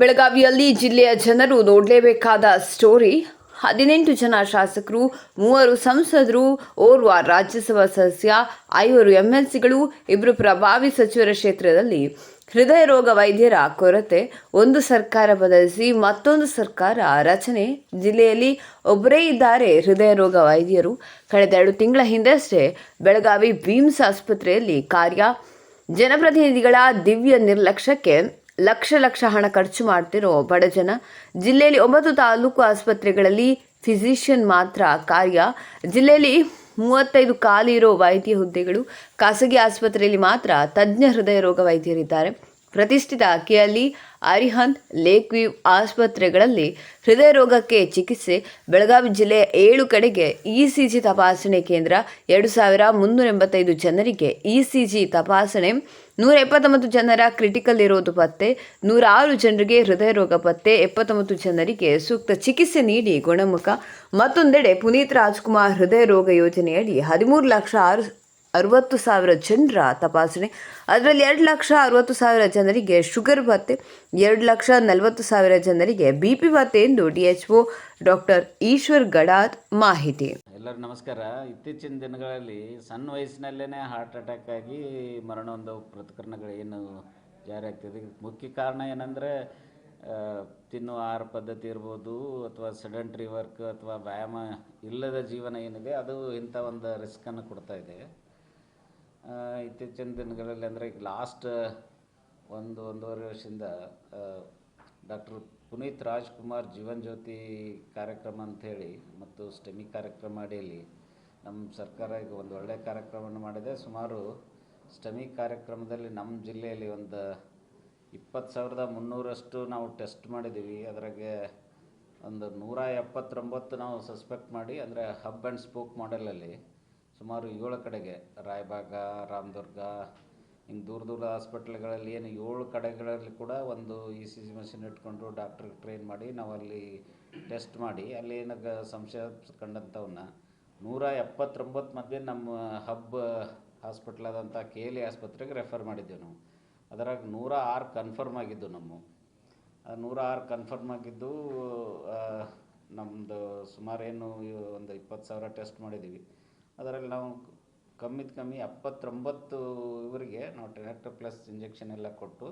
ಬೆಳಗಾವಿಯಲ್ಲಿ ಜಿಲ್ಲೆಯ ಜನರು ನೋಡಲೇಬೇಕಾದ ಸ್ಟೋರಿ. 18 ಜನ ಶಾಸಕರು, 3 ಸಂಸದರು, ಓರ್ವ ರಾಜ್ಯಸಭಾ ಸದಸ್ಯ, 5 ಎಂಎಲ್ಸಿಗಳು, 2 ಪ್ರಭಾವಿ ಸಚಿವರ ಕ್ಷೇತ್ರದಲ್ಲಿ ಹೃದಯ ರೋಗ ವೈದ್ಯರ ಕೊರತೆ. ಒಂದು ಸರ್ಕಾರ ಬದಲಿಸಿ ಮತ್ತೊಂದು ಸರ್ಕಾರ ರಚನೆ. ಜಿಲ್ಲೆಯಲ್ಲಿ ಒಬ್ಬರೇ ಇದ್ದಾರೆ ಹೃದಯ ರೋಗ ವೈದ್ಯರು. ಕಳೆದ 2 ತಿಂಗಳ ಹಿಂದಷ್ಟೇ ಬೆಳಗಾವಿ ಬಿಮ್ಸ್ ಆಸ್ಪತ್ರೆಯಲ್ಲಿ ಕಾರ್ಯ. ಜನಪ್ರತಿನಿಧಿಗಳ ದಿವ್ಯ ನಿರ್ಲಕ್ಷ್ಯಕ್ಕೆ ಲಕ್ಷ ಹಣ ಖರ್ಚು ಮಾಡ್ತಿರೋ ಬಡಜನ. ಜಿಲ್ಲೆಯಲ್ಲಿ 9 ತಾಲೂಕು ಆಸ್ಪತ್ರೆಗಳಲ್ಲಿ ಫಿಸಿಷಿಯನ್ ಮಾತ್ರ ಕಾರ್ಯ. ಜಿಲ್ಲೆಯಲ್ಲಿ 35 ಖಾಲಿ ಇರೋ ವೈದ್ಯ ಹುದ್ದೆಗಳು. ಖಾಸಗಿ ಆಸ್ಪತ್ರೆಯಲ್ಲಿ ಮಾತ್ರ ತಜ್ಞ ಹೃದಯ ರೋಗ ವೈದ್ಯರಿದ್ದಾರೆ. ಪ್ರತಿಷ್ಠಿತ ಕೆಎಲ್ಇ, ಅರಿಹಂತ್, ಲೇಕ್ ವ್ಯೂ ಆಸ್ಪತ್ರೆಗಳಲ್ಲಿ ಹೃದಯ ರೋಗಕ್ಕೆ ಚಿಕಿತ್ಸೆ. ಬೆಳಗಾವಿ ಜಿಲ್ಲೆಯ 7 ಕಡೆಗೆ ಇಸಿಜಿ ತಪಾಸಣೆ ಕೇಂದ್ರ. 2385 ಜನರಿಗೆ ಇಸಿಜಿ ತಪಾಸಣೆ. 179 ಜನರ ಕ್ರಿಟಿಕಲ್ ಇರೋದು ಪತ್ತೆ. 106 ಜನರಿಗೆ ಹೃದಯ ರೋಗ ಪತ್ತೆ. 79 ಜನರಿಗೆ ಸೂಕ್ತ ಚಿಕಿತ್ಸೆ ನೀಡಿ ಗುಣಮುಖ. ಮತ್ತೊಂದೆಡೆ ಪುನೀತ್ ರಾಜ್ಕುಮಾರ್ ಹೃದಯ ರೋಗ ಯೋಜನೆಯಡಿ 13,60,000 ಜನರ ತಪಾಸಣೆ. ಅದರಲ್ಲಿ 2,60,000 ಜನರಿಗೆ ಶುಗರ್ ಪತ್ತೆ, 2,40,000 ಜನರಿಗೆ ಬಿಪಿ ಪತ್ತೆ ಎಂದು ಡಿಎಚ್ಒ ಡಾಕ್ಟರ್ ಈಶ್ವರ್ ಗಡಾದ್ ಮಾಹಿತಿ. ಎಲ್ಲರಿಗೂ ನಮಸ್ಕಾರ. ಇತ್ತೀಚಿನ ದಿನಗಳಲ್ಲಿ ಸಣ್ಣ ವಯಸ್ಸಿನಲ್ಲೇ ಹಾರ್ಟ್ ಅಟ್ಯಾಕ್ ಆಗಿ ಮರಣ ಹೊಂದೋ ಪ್ರಕರಣಗಳು ಏನು ಜಾರಿ ಆಗ್ತಿದೆ. ಮುಖ್ಯ ಕಾರಣ ಏನಂದರೆ ತಿನ್ನುವ ಆಹಾರ ಪದ್ಧತಿ ಇರ್ಬೋದು, ಅಥವಾ ಸೆಡೆಂಟ್ರಿ ವರ್ಕ್, ಅಥವಾ ವ್ಯಾಯಾಮ ಇಲ್ಲದ ಜೀವನ ಏನಿದೆ ಅದು ಇಂಥ ಒಂದು ರಿಸ್ಕನ್ನು ಕೊಡ್ತಾ ಇದೆ. ಇತ್ತೀಚಿನ ದಿನಗಳಲ್ಲಿ ಅಂದರೆ ಈಗ ಲಾಸ್ಟ್ ಒಂದೂವರೆ ವರ್ಷದಿಂದ ಡಾಕ್ಟರ್ ಪುನೀತ್ ರಾಜ್ಕುಮಾರ್ ಜೀವನ್ ಜ್ಯೋತಿ ಕಾರ್ಯಕ್ರಮ ಅಂಥೇಳಿ ಮತ್ತು ಸ್ಟೆಮಿ ಕಾರ್ಯಕ್ರಮ ಅಡಿಯಲ್ಲಿ ನಮ್ಮ ಸರ್ಕಾರ ಈಗ ಒಂದು ಒಳ್ಳೆಯ ಕಾರ್ಯಕ್ರಮವನ್ನು ಮಾಡಿದೆ. ಸುಮಾರು ಸ್ಟೆಮಿ ಕಾರ್ಯಕ್ರಮದಲ್ಲಿ ನಮ್ಮ ಜಿಲ್ಲೆಯಲ್ಲಿ ಒಂದು 20,300 ನಾವು ಟೆಸ್ಟ್ ಮಾಡಿದ್ದೀವಿ. ಅದರಾಗೆ ಒಂದು 179 ನಾವು ಸಸ್ಪೆಕ್ಟ್ ಮಾಡಿ, ಅಂದರೆ ಹಬ್ ಆ್ಯಂಡ್ ಸ್ಪೋಕ್ ಮಾಡೆಲಲ್ಲಿ ಸುಮಾರು 7 ಕಡೆಗೆ ರಾಯಬಾಗ, ರಾಮದುರ್ಗ, ಹಿಂಗೆ ದೂರ ಹಾಸ್ಪಿಟ್ಲ್ಗಳಲ್ಲಿ ಏನು 7 ಕಡೆಗಳಲ್ಲಿ ಕೂಡ ಒಂದು ಇಸಿಜಿ ಮಷಿನ್ ಇಟ್ಕೊಂಡು ಡಾಕ್ಟ್ರಿಗೆ ಟ್ರೈನ್ ಮಾಡಿ ನಾವು ಅಲ್ಲಿ ಟೆಸ್ಟ್ ಮಾಡಿ ಅಲ್ಲಿ ಏನಾಗ ಸಂಶಯ ಕಂಡಂಥವನ್ನ 179 ಮಧ್ಯೆ ನಮ್ಮ ಹಬ್ ಹಾಸ್ಪಿಟ್ಲ್ ಆದಂಥ ಕೆಎಲ್ಇ ಆಸ್ಪತ್ರೆಗೆ ರೆಫರ್ ಮಾಡಿದ್ದೆವು ನಾವು. ಅದರಾಗ 106 ಕನ್ಫರ್ಮ್ ಆಗಿದ್ದು. 106 ಕನ್ಫರ್ಮ್ ಆಗಿದ್ದು. ನಮ್ಮದು ಸುಮಾರು ಏನು ಒಂದು 20,000 ಟೆಸ್ಟ್ ಮಾಡಿದ್ದೀವಿ. ಅದರಲ್ಲಿ ನಾವು ಕಮ್ಮಿ 79 ಇವರಿಗೆ ನಾವು ಟೆನೆಕ್ಟರ್ ಪ್ಲಸ್ ಇಂಜೆಕ್ಷನ್ ಎಲ್ಲ ಕೊಟ್ಟು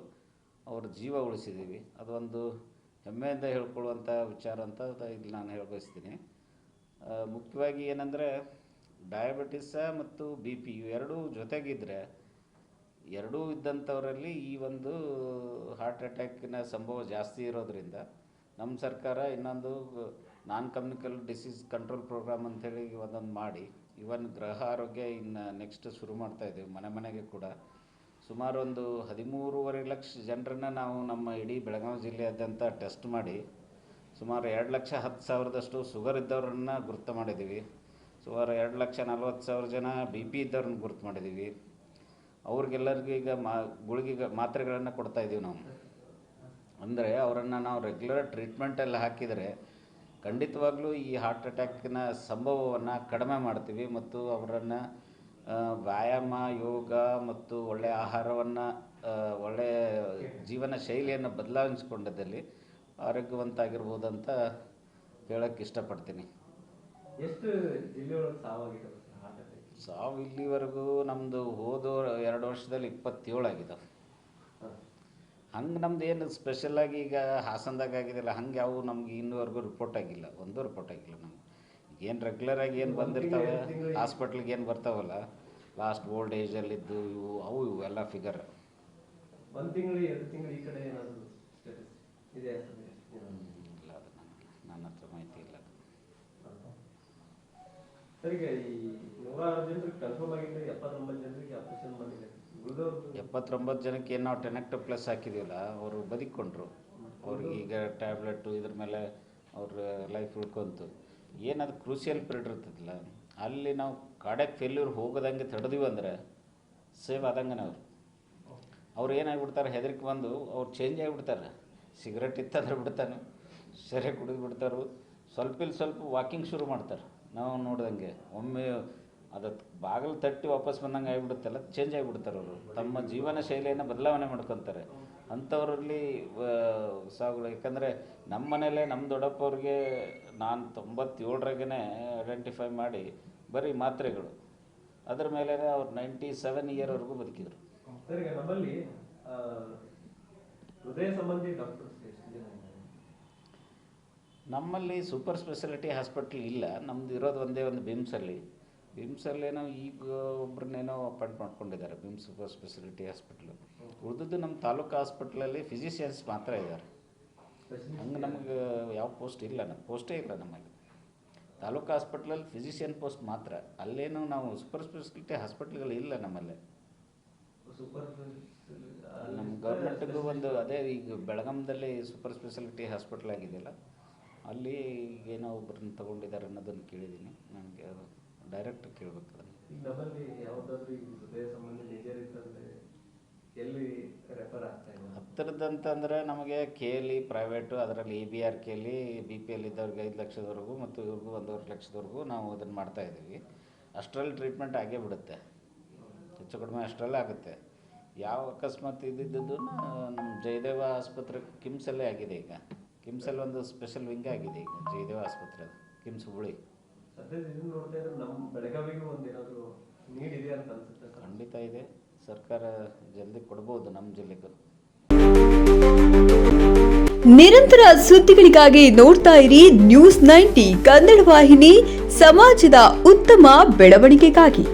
ಅವ್ರ ಜೀವ ಉಳಿಸಿದ್ದೀವಿ. ಅದೊಂದು ಹೆಮ್ಮೆಯಿಂದ ಹೇಳ್ಕೊಳ್ಳುವಂಥ ವಿಚಾರ ಅಂತ ಇಲ್ಲಿ ನಾನು ಹೇಳಬಯಸ್ತೀನಿ. ಮುಖ್ಯವಾಗಿ ಏನಂದರೆ ಡಯಾಬಿಟಿಸ ಮತ್ತು ಬಿ ಪಿ ಇವೆರಡೂ ಜೊತೆಗಿದ್ದರೆ, ಎರಡೂ ಇದ್ದಂಥವರಲ್ಲಿ ಈ ಒಂದು ಹಾರ್ಟ್ ಅಟ್ಯಾಕಿನ ಸಂಭವ ಜಾಸ್ತಿ ಇರೋದರಿಂದ ನಮ್ಮ ಸರ್ಕಾರ ಇನ್ನೊಂದು ನಾನ್ ಕಮ್ಯುನಿಕಲ್ ಡಿಸೀಸ್ ಕಂಟ್ರೋಲ್ ಪ್ರೋಗ್ರಾಮ್ ಅಂಥೇಳಿ ಒಂದೊಂದು ಮಾಡಿ, ಇವನ್ ಗೃಹ ಆರೋಗ್ಯ ಇನ್ನು ನೆಕ್ಸ್ಟ್ ಶುರು ಮಾಡ್ತಾಯಿದ್ದೀವಿ. ಮನೆಗೆ ಕೂಡ ಸುಮಾರು ಒಂದು 13.5 ಲಕ್ಷ ಜನರನ್ನು ನಾವು ನಮ್ಮ ಇಡೀ ಬೆಳಗಾವಿ ಜಿಲ್ಲೆಯಾದ್ಯಂತ ಟೆಸ್ಟ್ ಮಾಡಿ ಸುಮಾರು 2,10,000 ಶುಗರ್ ಇದ್ದವ್ರನ್ನ ಗುರುತು ಮಾಡಿದ್ದೀವಿ. ಸುಮಾರು 2,40,000 ಜನ ಬಿ ಪಿ ಇದ್ದವ್ರನ್ನ ಗುರುತು ಮಾಡಿದ್ದೀವಿ. ಅವ್ರಿಗೆಲ್ಲರಿಗೂ ಈಗ ಮಾತ್ರೆಗಳನ್ನು ಕೊಡ್ತಾಯಿದ್ದೀವಿ ನಾವು. ಅಂದರೆ ಅವರನ್ನು ನಾವು ರೆಗ್ಯುಲರ್ ಟ್ರೀಟ್ಮೆಂಟಲ್ಲಿ ಹಾಕಿದರೆ ಖಂಡಿತವಾಗ್ಲೂ ಈ ಹಾರ್ಟ್ ಅಟ್ಯಾಕಿನ ಸಂಭವವನ್ನು ಕಡಿಮೆ ಮಾಡ್ತೀವಿ. ಮತ್ತು ಅವರನ್ನು ವ್ಯಾಯಾಮ, ಯೋಗ ಮತ್ತು ಒಳ್ಳೆಯ ಆಹಾರವನ್ನು, ಒಳ್ಳೆಯ ಜೀವನ ಶೈಲಿಯನ್ನು ಬದಲಾಯಿಸಿಕೊಂಡದಲ್ಲಿ ಆರೋಗ್ಯವಂತಾಗಿರ್ಬೋದು ಅಂತ ಹೇಳೋಕ್ಕೆ ಇಷ್ಟಪಡ್ತೀನಿ. ಎಷ್ಟು ಜಿಲ್ಲೆಯೊಳಗೆ ಸಾವು ಇಲ್ಲಿವರೆಗೂ ನಮ್ಮದು ಹೋದ 2 ವರ್ಷದಲ್ಲಿ 27 ಆಗಿದ್ದಾವೆ. ಹಂಗೆ ನಮ್ದು ಏನು ಸ್ಪೆಷಲಾಗಿ ಈಗ ಹಾಸನದಾಗ ಆಗಿದೆಯಲ್ಲ, ಹಂಗೆ ಯಾವ ನಮ್ಗೆ ಇನ್ನೂವರೆಗೂ ರಿಪೋರ್ಟ್ ಆಗಿಲ್ಲ. ಒಂದು ರಿಪೋರ್ಟ್ ಆಗಿಲ್ಲ ನಮ್ಗೆ. ಏನು ರೆಗ್ಯುಲರಾಗಿ ಏನು ಬಂದಿರ್ತಾವೆ ಹಾಸ್ಪಿಟ್ಲಿಗೆ ಏನು ಬರ್ತಾವಲ್ಲ, ಲಾಸ್ಟ್ ಓಲ್ಡ್ ಏಜಲ್ಲಿದ್ದು ಇವು ಎಲ್ಲ ಫಿಗರ್. 1 ತಿಂಗಳು 2 ತಿಂಗಳು ಈ ಕಡೆ ಏನಾದರೂ ಇದೆ? ಇಲ್ಲ, ಅದು ನನ್ನ ಹತ್ರ ಮಾಹಿತಿ ಇಲ್ಲ. ಸರಿಗ ಈ 106 ಜನರಿಗೆ ಕನ್ಫರ್ಮ್ ಆಗಿದೆ, 79 ಜನರಿಗೆ ಆಪರೇಷನ್ ಮಾಡಿದೆ. 79 ಜನಕ್ಕೆ ಏನು ನಾವು ಟೆನೆಕ್ಟರ್ ಪ್ಲಸ್ ಹಾಕಿದ್ದೀವಲ್ಲ, ಅವರು ಬದುಕೊಂಡ್ರು. ಅವ್ರಿಗೆ ಈಗ ಟ್ಯಾಬ್ಲೆಟು ಇದ್ರ ಮೇಲೆ ಅವ್ರ ಲೈಫ್ ಉಳ್ಕೊಂತು. ಏನದು ಕ್ರೂಷಿಯಲ್ ಪೀರಿಯಡ್ ಇರ್ತದಲ್ಲ, ಅಲ್ಲಿ ನಾವು ಕಾರ್ಡಿಯಾಕ್ ಫೇಲ್ಯೂರ್ ಹೋಗೋದಂಗೆ ತಡೆದಿವಿ ಅಂದರೆ ಸೇವ್ ಆದಂಗೆ ಅವ್ರು ಏನಾಗ್ಬಿಡ್ತಾರೆ, ಹೆದರಿಕೆ ಬಂದು ಅವ್ರು ಚೇಂಜ್ ಆಗಿಬಿಡ್ತಾರೆ. ಸಿಗರೆಟ್ ಇತ್ತಂದ್ರೆ ಬಿಡ್ತಾನೆ, ಸರಿ ಕುಡಿದು ಬಿಡ್ತಾರೆ, ಸ್ವಲ್ಪ ವಾಕಿಂಗ್ ಶುರು ಮಾಡ್ತಾರೆ. ನಾವು ನೋಡ್ದಂಗೆ ಒಮ್ಮೆ ಅದು ಬಾಗಿಲು ತಟ್ಟಿ ವಾಪಸ್ ಬಂದಂಗೆ ಆಗಿಬಿಡುತ್ತಲ್ಲ, ಚೇಂಜ್ ಆಗಿಬಿಡ್ತಾರೆ. ಅವರು ತಮ್ಮ ಜೀವನ ಶೈಲಿಯನ್ನು ಬದಲಾವಣೆ ಮಾಡ್ಕೊತಾರೆ. ಅಂಥವರಲ್ಲಿ ಸಾವುಗಳು. ಯಾಕಂದರೆ ನಮ್ಮ ಮನೇಲೆ ನಮ್ಮ ದೊಡ್ಡಪ್ಪವ್ರಿಗೆ ನಾನು 97ರಾಗೇ ಐಡೆಂಟಿಫೈ ಮಾಡಿ ಬರೀ ಮಾತ್ರೆಗಳು, ಅದರ ಮೇಲೆ ಅವ್ರು 97 ಇಯರ್ವರೆಗೂ ಬದುಕಿದ್ರು. ಸರ್, ಈಗ ನಮ್ಮಲ್ಲಿ ಹೃದಯ ಸಂಬಂಧಿ ಡಾಕ್ಟರ್ಸ್ ಎಷ್ಟು ಜನ ಇದ್ದಾರೆ? ನಮ್ಮಲ್ಲಿ ಸೂಪರ್ ಸ್ಪೆಷಾಲಿಟಿ ಹಾಸ್ಪಿಟ್ಲ್ ಇಲ್ಲ. ನಮ್ದು ಇರೋದು ಒಂದೇ ಒಂದು ಬಿಮ್ಸಲ್ಲೇನೋ ಈಗ ಒಬ್ರನ್ನೇನೋ ಅಪಾಯಿಂಟ್ ಮಾಡ್ಕೊಂಡಿದ್ದಾರೆ ಬಿಮ್ಸ್ ಸೂಪರ್ ಸ್ಪೆಷಾಲಿಟಿ ಹಾಸ್ಪಿಟ್ಲು. ಉಳಿದದ್ದು ನಮ್ಮ ತಾಲೂಕು ಹಾಸ್ಪಿಟ್ಲಲ್ಲಿ ಫಿಸಿಷಿಯನ್ಸ್ ಮಾತ್ರ ಇದ್ದಾರೆ. ಹಂಗೆ ನಮಗೆ ಯಾವ ಪೋಸ್ಟ್ ಇಲ್ಲ, ನಮ್ಮ ಪೋಸ್ಟೇ ಇಲ್ಲ ನಮ್ಮಲ್ಲಿ. ತಾಲೂಕು ಹಾಸ್ಪಿಟ್ಲಲ್ಲಿ ಫಿಸಿಷಿಯನ್ ಪೋಸ್ಟ್ ಮಾತ್ರ. ಅಲ್ಲೇನು ನಾವು ಸೂಪರ್ ಸ್ಪೆಷಾಲಿಟಿ ಹಾಸ್ಪಿಟ್ಲ್ಗಳು ಇಲ್ಲ ನಮ್ಮಲ್ಲೇ. ನಮ್ಮ ಗೌರ್ಮೆಂಟಿಗೂ ಒಂದು ಅದೇ ಈಗ ಬೆಳಗಾಂದಲ್ಲಿ ಸೂಪರ್ ಸ್ಪೆಷಾಲಿಟಿ ಹಾಸ್ಪಿಟ್ಲ್ ಆಗಿದೆಯಲ್ಲ, ಅಲ್ಲಿ ಏನೋ ಒಬ್ಬರನ್ನ ತೊಗೊಂಡಿದ್ದಾರೆ ಅನ್ನೋದನ್ನು ಕೇಳಿದ್ದೀನಿ. ನನಗೆ ಅದು ಡೈರೆಕ್ಟ್ ಕೇಳಬೇಕು ಅದನ್ನು. ಈಗ ನಮ್ಮಲ್ಲಿ ಯಾವುದಾದ್ರೂ ಈ ಹೃದಯ ಸಂಬಂಧಿ ಮೇಜರ್ ಇತ್ತಂದರೆ ಎಲ್ಲಿ ರೆಫರ್ ಆಗ್ತಾ ಇದೆ? ಹತ್ತಿರದಂತಂದರೆ ನಮಗೆ KLE ಪ್ರೈವೇಟು, ಅದರಲ್ಲಿ EBR KLE BPL ಇದ್ದವ್ರಿಗೆ 5 ಲಕ್ಷದವರೆಗೂ ಮತ್ತು ಇವ್ರಿಗೂ 1.5 ಲಕ್ಷದವರೆಗೂ ನಾವು ಅದನ್ನು ಮಾಡ್ತಾಯಿದ್ದೀವಿ. ಅಷ್ಟರಲ್ಲಿ ಟ್ರೀಟ್ಮೆಂಟ್ ಆಗೇ ಬಿಡುತ್ತೆ, ಹೆಚ್ಚು ಕಡಿಮೆ ಅಷ್ಟರಲ್ಲೇ ಆಗುತ್ತೆ. ಯಾವ ಅಕಸ್ಮಾತ್ ಇದ್ದಿದ್ದು ನಮ್ಮ ಜಯದೇವ ಆಸ್ಪತ್ರೆ ಕಿಮ್ಸಲ್ಲೇ ಆಗಿದೆ. ಈಗ ಕಿಮ್ಸಲ್ಲಿ ಒಂದು ಸ್ಪೆಷಲ್ ವಿಂಗ್ ಆಗಿದೆ ಈಗ ಜಯದೇವ ಆಸ್ಪತ್ರೆ, ಕಿಮ್ಸ್ ಹುಬ್ಬಳ್ಳಿ. ಸದ್ಯದ ಇದನ್ನು ನೋಡ್ತಾ ಇದ್ರೆ ನಮ್ಮ ಬೆಳಗಾವಿಗೂ ಒಂದೇನಾದರೂ ನೀಡ್ ಇದೆ ಅಂತ ಅನ್ಸುತ್ತೆ? ಖಂಡಿತ ಇದೆ, ಸರ್ಕಾರ ಜಲ್ದಿ ಕೊಡ್ಬೋದು ನಮ್ಮ ಜಿಲ್ಲೆಗೂ. ನಿರಂತರ ಸುದ್ದಿಗಳಿಗಾಗಿ ನೋಡ್ತಾ ಇರಿ ನ್ಯೂಸ್ 90 ಕನ್ನಡ ವಾಹಿನಿ, ಸಮಾಜದ ಉತ್ತಮ ಬೆಳವಣಿಗೆಗಾಗಿ.